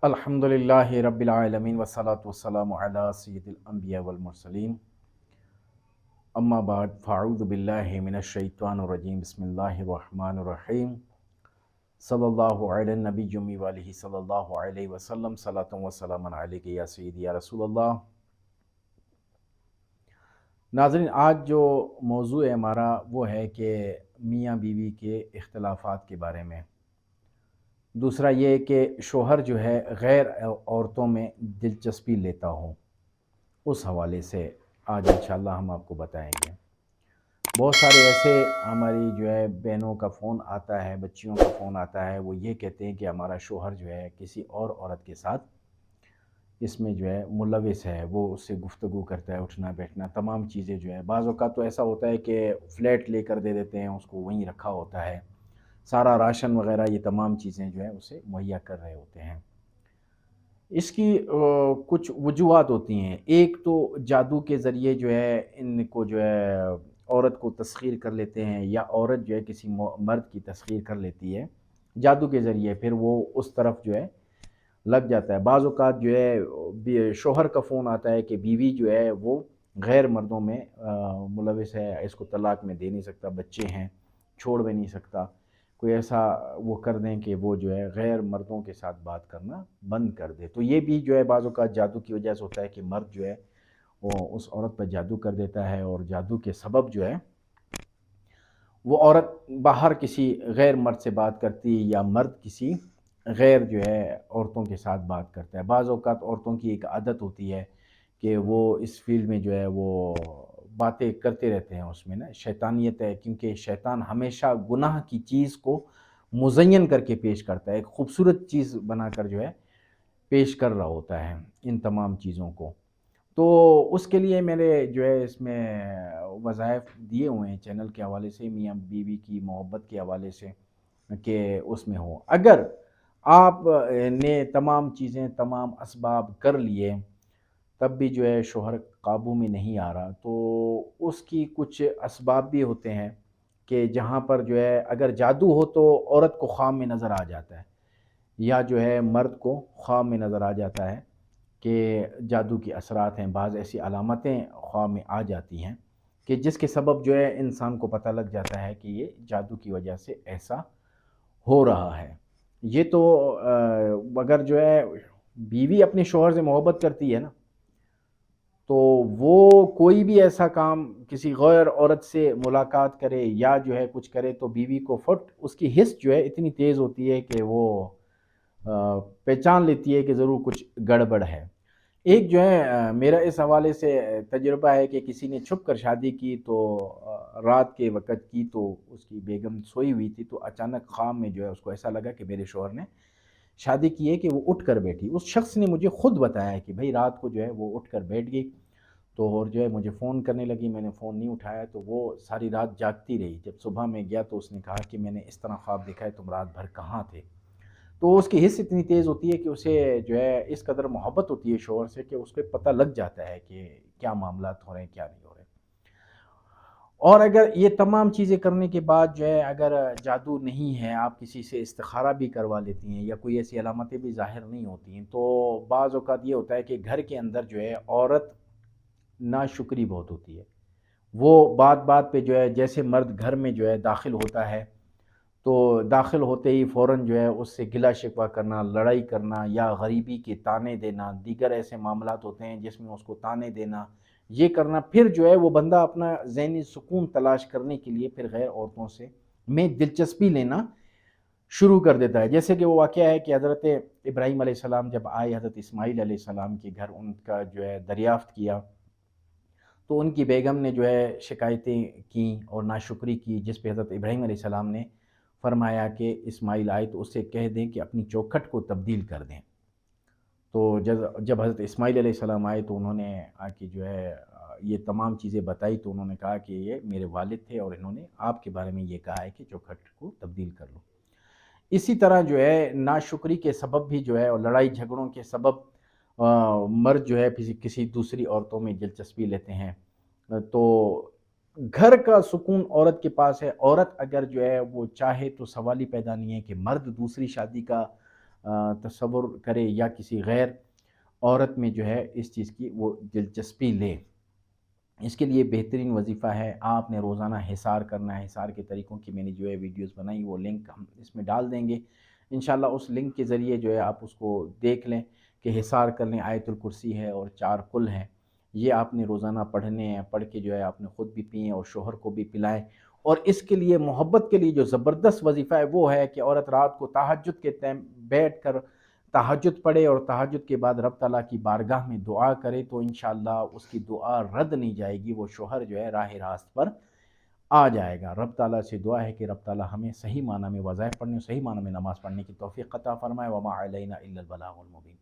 الحمدللہ رب العالمین والصلاة والسلام علی سید الانبیاء والمرسلین اما بعد فاعوذ باللہ من الشیطان الرجیم بسم اللہ الرحمن الرحیم صلی اللہ علی النبی امی والہ صلی اللہ علیہ وسلم صلاۃ و سلام علیک یا سیدی یا رسول اللہ۔ ناظرین، آج جو موضوع ہے ہمارا وہ ہے کہ میاں بیوی کے اختلافات کے بارے میں۔ دوسرا یہ کہ شوہر جو ہے غیر عورتوں میں دلچسپی لیتا ہو، اس حوالے سے آج انشاءاللہ ہم آپ کو بتائیں گے۔ بہت سارے ایسے ہماری جو ہے بہنوں کا فون آتا ہے، بچیوں کا فون آتا ہے، وہ یہ کہتے ہیں کہ ہمارا شوہر جو ہے کسی اور عورت کے ساتھ اس میں جو ہے ملوث ہے، وہ اس سے گفتگو کرتا ہے، اٹھنا بیٹھنا تمام چیزیں جو ہے۔ بعض اوقات تو ایسا ہوتا ہے کہ فلیٹ لے کر دے دیتے ہیں، اس کو وہیں رکھا ہوتا ہے، سارا راشن وغیرہ یہ تمام چیزیں جو ہے اسے مہیا کر رہے ہوتے ہیں۔ اس کی کچھ وجوہات ہوتی ہیں۔ ایک تو جادو کے ذریعے جو ہے ان کو جو ہے عورت کو تسخیر کر لیتے ہیں، یا عورت جو ہے کسی مرد کی تسخیر کر لیتی ہے جادو کے ذریعے، پھر وہ اس طرف جو ہے لگ جاتا ہے۔ بعض اوقات جو ہے شوہر کا فون آتا ہے کہ بیوی جو ہے وہ غیر مردوں میں ملوث ہے، اس کو طلاق میں دے نہیں سکتا، بچے ہیں، چھوڑ بھی نہیں سکتا، کوئی ایسا وہ کر دیں کہ وہ جو ہے غیر مردوں کے ساتھ بات کرنا بند کر دے۔ تو یہ بھی جو ہے بعض اوقات جادو کی وجہ سے ہوتا ہے کہ مرد جو ہے وہ اس عورت پر جادو کر دیتا ہے، اور جادو کے سبب جو ہے وہ عورت باہر کسی غیر مرد سے بات کرتی ہے، یا مرد کسی غیر جو ہے عورتوں کے ساتھ بات کرتا ہے۔ بعض اوقات عورتوں کی ایک عادت ہوتی ہے کہ وہ اس فیلڈ میں جو ہے وہ باتیں کرتے رہتے ہیں، اس میں نا شیطانیت ہے، کیونکہ شیطان ہمیشہ گناہ کی چیز کو مزین کر کے پیش کرتا ہے، ایک خوبصورت چیز بنا کر جو ہے پیش کر رہا ہوتا ہے ان تمام چیزوں کو۔ تو اس کے لیے میرے جو ہے اس میں وظائف دیے ہوئے ہیں چینل کے حوالے سے، میاں بیوی کی محبت کے حوالے سے، کہ اس میں ہو۔ اگر آپ نے تمام چیزیں تمام اسباب کر لیے تب بھی جو ہے شوہر قابو میں نہیں آ رہا، تو اس کی کچھ اسباب بھی ہوتے ہیں کہ جہاں پر جو ہے اگر جادو ہو تو عورت کو خواب میں نظر آ جاتا ہے، یا جو ہے مرد کو خواب میں نظر آ جاتا ہے کہ جادو کے اثرات ہیں، بعض ایسی علامتیں خواب میں آ جاتی ہیں کہ جس کے سبب جو ہے انسان کو پتہ لگ جاتا ہے کہ یہ جادو کی وجہ سے ایسا ہو رہا ہے۔ یہ تو اگر جو ہے بیوی اپنے شوہر سے محبت کرتی ہے نا، تو وہ کوئی بھی ایسا کام کسی غیر عورت سے ملاقات کرے یا جو ہے کچھ کرے، تو بیوی کو فٹ اس کی حس جو ہے اتنی تیز ہوتی ہے کہ وہ پہچان لیتی ہے کہ ضرور کچھ گڑبڑ ہے۔ ایک جو ہے میرا اس حوالے سے تجربہ ہے کہ کسی نے چھپ کر شادی کی، تو رات کے وقت کی، تو اس کی بیگم سوئی ہوئی تھی، تو اچانک خواب میں جو ہے اس کو ایسا لگا کہ میرے شوہر نے شادی کی ہے، کہ وہ اٹھ کر بیٹھی۔ اس شخص نے مجھے خود بتایا کہ بھائی رات کو جو ہے وہ اٹھ کر بیٹھ گئی، تو اور جو ہے مجھے فون کرنے لگی، میں نے فون نہیں اٹھایا، تو وہ ساری رات جاگتی رہی۔ جب صبح میں گیا تو اس نے کہا کہ میں نے اس طرح خواب دیکھا ہے، تم رات بھر کہاں تھے؟ تو اس کی حس اتنی تیز ہوتی ہے کہ اسے جو ہے اس قدر محبت ہوتی ہے شوہر سے کہ اس کو پتہ لگ جاتا ہے کہ کیا معاملات ہو رہے ہیں، کیا نہیں ہو رہے۔ اور اگر یہ تمام چیزیں کرنے کے بعد جو ہے اگر جادو نہیں ہے، آپ کسی سے استخارہ بھی کروا لیتی ہیں، یا کوئی ایسی علامتیں بھی ظاہر نہیں ہوتی ہیں، تو بعض اوقات یہ ہوتا ہے کہ گھر کے اندر جو ہے عورت ناشکری بہت ہوتی ہے۔ وہ بات بات پہ جو ہے جیسے مرد گھر میں جو ہے داخل ہوتا ہے، تو داخل ہوتے ہی فوراً جو ہے اس سے گلا شکوہ کرنا، لڑائی کرنا، یا غریبی کے طعنے دینا، دیگر ایسے معاملات ہوتے ہیں جس میں اس کو طعنے دینا، یہ کرنا، پھر جو ہے وہ بندہ اپنا ذہنی سکون تلاش کرنے کے لیے پھر غیر عورتوں سے میں دلچسپی لینا شروع کر دیتا ہے۔ جیسے کہ وہ واقعہ ہے کہ حضرت ابراہیم علیہ السلام جب آئے حضرت اسماعیل علیہ السلام کے گھر، ان کا جو ہے دریافت کیا، تو ان کی بیگم نے جو ہے شکایتیں کیں اور ناشکری کی، جس پہ حضرت ابراہیم علیہ السلام نے فرمایا کہ اسماعیل آئے تو اس سے کہہ دیں کہ اپنی چوکھٹ کو تبدیل کر دیں۔ تو جب حضرت اسماعیل علیہ السلام آئے تو انہوں نے آ کے جو ہے یہ تمام چیزیں بتائی، تو انہوں نے کہا کہ یہ میرے والد تھے اور انہوں نے آپ کے بارے میں یہ کہا ہے کہ چوکھٹ کو تبدیل کر لو۔ اسی طرح جو ہے ناشکری کے سبب بھی جو ہے اور لڑائی جھگڑوں کے سبب مرد جو ہے کسی دوسری عورتوں میں دلچسپی لیتے ہیں، تو گھر کا سکون عورت کے پاس ہے۔ عورت اگر جو ہے وہ چاہے تو سوال ہی پیدا نہیں ہے کہ مرد دوسری شادی کا تصور کرے یا کسی غیر عورت میں جو ہے اس چیز کی وہ دلچسپی لے۔ اس کے لیے بہترین وظیفہ ہے آپ نے روزانہ حصار کرنا ہے۔ حصار کے طریقوں کی میں نے جو ہے ویڈیوز بنائی، وہ لنک ہم اس میں ڈال دیں گے انشاءاللہ۔ اس لنک کے ذریعے جو ہے آپ اس کو دیکھ لیں کہ حصار کر لیں۔ آیت الکرسی ہے اور 4 قل ہیں، یہ آپ نے روزانہ پڑھنے ہیں۔ پڑھ کے جو ہے آپ نے خود بھی پئیں اور شوہر کو بھی پلائیں۔ اور اس کے لیے محبت کے لیے جو زبردست وظیفہ ہے وہ ہے کہ عورت رات کو تہجد کے ٹائم بیٹھ کر تہجد پڑھے اور تہجد کے بعد رب تعالیٰ کی بارگاہ میں دعا کرے، تو انشاءاللہ اس کی دعا رد نہیں جائے گی، وہ شوہر جو ہے راہ راست پر آ جائے گا۔ رب تعالیٰ سے دعا ہے کہ رب تعالیٰ ہمیں صحیح معنی میں وظائف پڑھنے اور صحیح معنی میں نماز پڑھنے کی توفیق عطا فرمائے۔ وما علینا الا البلاغ المبین۔